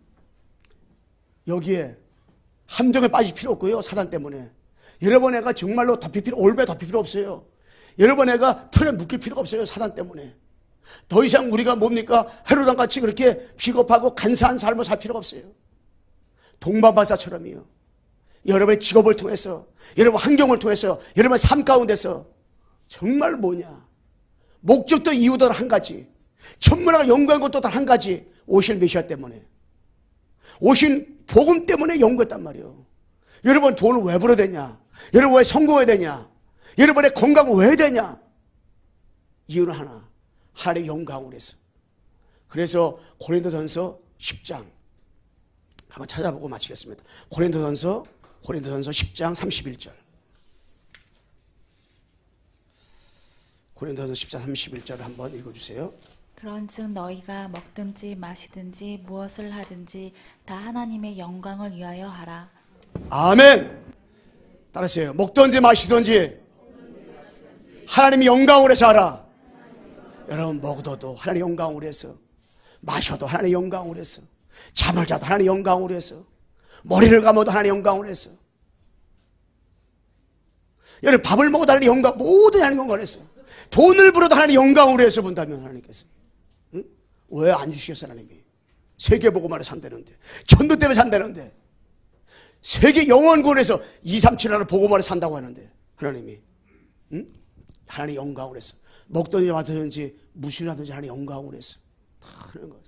여기에 함정에 빠질 필요 없고요. 사단 때문에. 여러분 애가 정말로 올바에 덮일 필요 없어요. 여러분 애가 틀에 묶일 필요가 없어요. 사단 때문에. 더 이상 우리가 뭡니까? 헤롯 같이 그렇게 비겁하고 간사한 삶을 살 필요가 없어요. 동방박사처럼요. 여러분의 직업을 통해서, 여러분 환경을 통해서, 여러분의 삶 가운데서 정말 뭐냐? 목적도 이유도 한 가지, 천문학을 연구한 것도 단 한 가지, 오실 메시아 때문에, 오신 복음 때문에 연구했단 말이에요. 여러분 돈을 왜 벌어야 되냐? 여러분 왜 성공해야 되냐? 여러분의 건강은 왜 되냐? 이유는 하나, 하나님의 영광을 위해서. 그래서 고린도전서 10장 한번 찾아보고 마치겠습니다. 고린도전서 10장 31절. 고린도전서 10장 31절 한번 읽어주세요. 그런즉 너희가 먹든지 마시든지 무엇을 하든지 다 하나님의 영광을 위하여 하라. 아멘. 따라하세요. 먹든지 마시든지 하나님의 영광을 위해서 하라. 여러분 먹어도 하나님의 영광을 위해서, 마셔도 하나님의 영광을 위해서, 잠을 자도 하나님의 영광을 위해서, 머리를 감아도 하나님의 영광을 위해서, 여러분 밥을 먹어도 하나님의 영광, 모든 하나님의 영광을 위해서, 돈을 벌어도 하나님의 영광을 위해서 본다면 하나님께서 왜 안 주시겠어요? 하나님이 세계 보고만을 산다는데, 전도 때문에 산다는데, 세계 영원권에서 237하는 보고만을 산다고 하는데 하나님이 하나님의 영광을 해서 먹든지 마든지 무엇을 하든지 하나님의 영광을 해서 다 하는 거예요.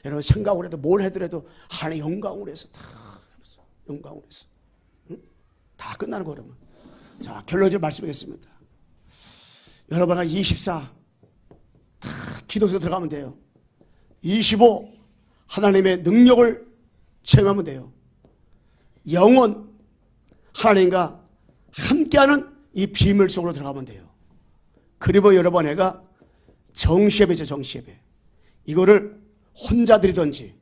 여러분 생각을 해도 뭘 해더라도 하나님의 영광을 해서 다 영광을 해서 다 끝나는 거. 그러면 자 결론적으로 말씀하겠습니다. 여러분은 24 다 기도 속에 들어가면 돼요. 25 하나님의 능력을 체험하면 돼요. 영원 하나님과 함께하는 이 비밀 속으로 들어가면 돼요. 그리고 여러분 애가 정시예배죠. 정시예배 이거를 혼자 드리든지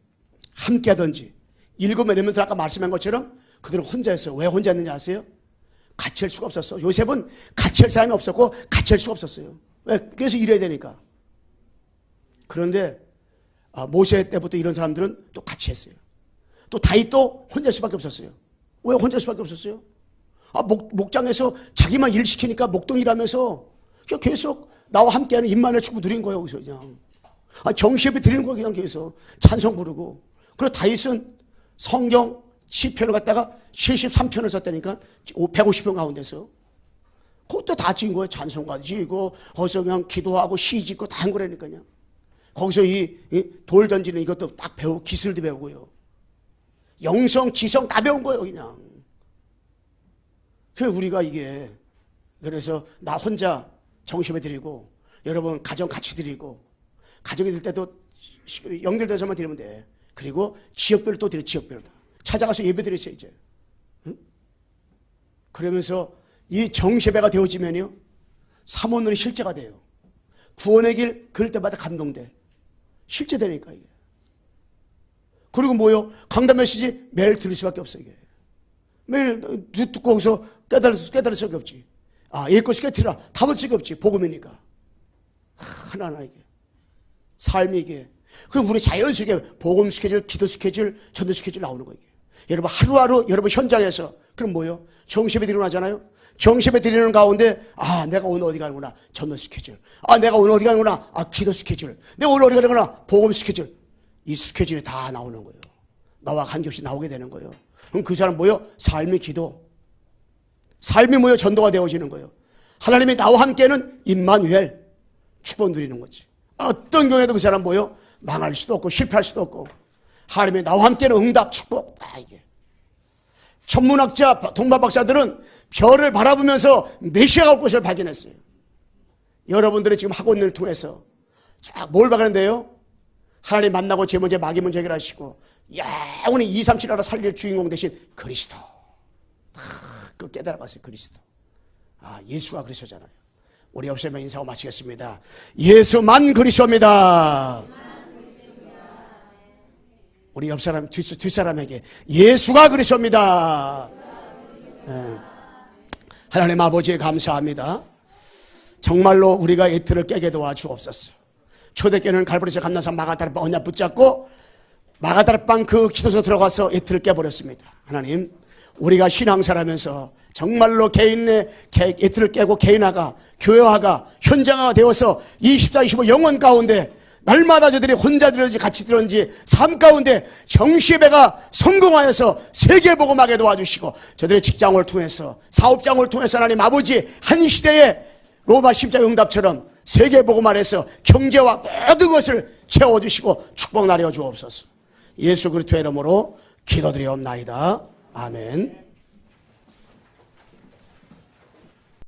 함께 하든지, 일곱 엘리멘트 아까 말씀한 것처럼 그들은 혼자 했어요. 왜 혼자 했는지 아세요? 같이 할 수가 없었어. 요셉은 같이 할 사람이 없었고 같이 할 수가 없었어요. 왜? 그래서 일해야 되니까. 그런데 모세 때부터 이런 사람들은 또 같이 했어요. 또 다윗도 혼자 할 수밖에 없었어요. 왜 혼자 할 수밖에 없었어요? 목장에서 자기만 일 시키니까 목동 일하면서 계속 나와 함께하는 임마누엘 축복 드린 거예요. 거기서 그냥 정시예배 드리는 거 그냥 계속 찬송 부르고. 그리고 다윗은 성경 시편을 갖다가 73편을 썼다니까 150편 가운데서 그것도 다 지은 거예요. 찬송가 지고 거기서 그냥 기도하고 시 짓고 다 한 거라니까요. 거기서 이 돌 던지는 이것도 딱 배우고 기술도 배우고요. 영성, 지성 다 배운 거예요, 그냥. 그 우리가 이게 그래서 나 혼자 정시예배 드리고 여러분 가정 같이 드리고 가정이 들 때도 연결돼서만 드리면 돼. 그리고 지역별로 또 드려. 지역별로 찾아가서 예배 드리세요 이제. 응? 그러면서 이 정시예배가 되어지면요 사모님이 실제가 돼요. 구원의 길 그럴 때마다 감동돼. 실제 되니까 이게. 그리고 뭐요? 강단 메시지 매일 들을 수밖에 없어 이게. 매일 듣고 거기서 깨달을 수밖에 없지. 예것이 깨뜨리라 답을 수밖에 없지. 복음이니까. 하나하나 이게 삶이 이게. 그럼 우리 자연스럽게 복음 스케줄, 기도 스케줄, 전도 스케줄 나오는 거 이게. 여러분 하루하루 여러분 현장에서 그럼 뭐요? 정시예배 드리러 하잖아요. 정시예배 드리는 가운데 내가 오늘 어디 가는구나. 전도 스케줄. 내가 오늘 어디 가는구나. 기도 스케줄. 내가 오늘 어디 가는구나. 복음 스케줄. 이 스케줄이 다 나오는 거예요. 나와 관계없이 나오게 되는 거예요. 그럼 그 사람 뭐요? 삶의 기도. 삶이 뭐요? 전도가 되어지는 거예요. 하나님이 나와 함께는 임마누엘 축복 누리는 거지. 어떤 경우에도 그 사람 뭐요? 망할 수도 없고 실패할 수도 없고 하나님이 나와 함께는 응답 축복. 이게 천문학자 동방박사들은 별을 바라보면서 메시아가 올 것을 발견했어요. 여러분들이 지금 학원을 통해서 뭘 발견한대요? 하나님 만나고 제 문제 마귀 문제 해결하시고 영원히 237 나라 살릴 주인공 대신 그리스도. 그 깨달아봤어요. 그리스도. 예수가 그리스도잖아요. 우리 옆 사람에 인사하고 마치겠습니다. 예수만 그리스도입니다. 우리 옆 사람 뒷사람에게 예수가 그리스도입니다. 하나님 아버지 감사합니다. 정말로 우리가 이틀을 깨게 도와주옵소서. 초대교회는 갈보리에서 감나산 마가다락방 언약 붙잡고 마가다락방 그 기도소 들어가서 이틀을 깨버렸습니다. 하나님 우리가 신앙생활하면서 정말로 개인의 예틀을 깨고 개인화가 교회화가 현장화가 되어서 24, 25 영혼 가운데 날마다 저들이 혼자 들었는지 같이 들었는지 삶 가운데 정시예배가 성공하여서 세계복음하게 도와주시고 저들의 직장을 통해서 사업장을 통해서 하나님 아버지 한 시대에 로마 십자가 응답처럼 세계복음 안에서 경제와 모든 것을 채워주시고 축복 나려 주옵소서. 예수 그리스도의 이름으로 기도드리옵나이다. 아멘.